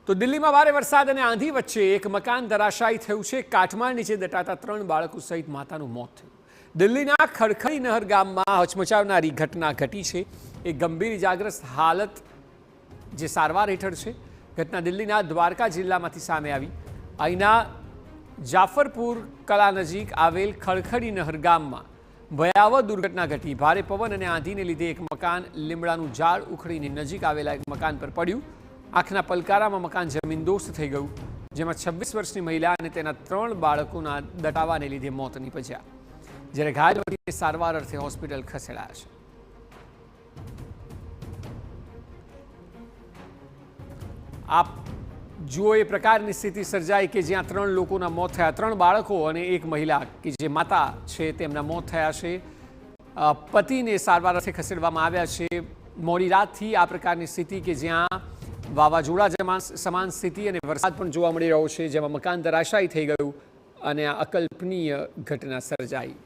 તો દિલ્હીમાં ભારે વરસાદ અને આંધી વચ્ચે એક મકાન ધરાશાયી થયું છે। કાટમાળ નીચે દટાતા 3 બાળકો સહિત માતાનું મોત થયું। દિલ્હીના ખડખડી નહર ગામમાં હચમચાવનારી ઘટના ઘટી છે। એક ગંભીર ઇજાગ્રસ્ત હાલત જે સારવાર હેઠળ છે। ઘટના દિલ્હીના દ્વારકા જિલ્લામાંથી સામે આવી। અહીંના જાફરપુર કલા નજીક આવેલ ખડખડી નહર ગામમાં ભયાવહ દુર્ઘટના ઘટી। ભારે પવન અને આંધીને લીધે એક મકાન લીમડાનું ઝાડ ઉખડીને નજીક આવેલા એક મકાન પર પડ્યું। આંખના પલકારામાં મકાન જમીનદોસ્ત થઈ ગયું, જેમાં 26 વર્ષની મહિલા અને તેના 3 બાળકોના દટાવાને લીધે મોત નીપજ્યા, જ્યારે ઘાયલોને સારવાર અર્થે હોસ્પિટલ ખસેડાયા છે। આપ જુઓ એ પ્રકારની સ્થિતિ સર્જાઈ કે જ્યાં 3 લોકોના મોત થયા, 3 બાળકો અને એક મહિલા કે જે માતા છે તેમના મોત થયા છે। પતિને સારવાર અર્થે ખસેડવામાં આવ્યા છે। મોડી રાતથી આ પ્રકારની સ્થિતિ કે જ્યાં વાવાઝોડા સમાન સ્થિતિ અને વરસાદ પણ જોવા મળી રહ્યો છે, જેમાં મકાન ધરાશાયી થઈ ગયું અને આ અકલ્પનીય ઘટના સર્જાઈ।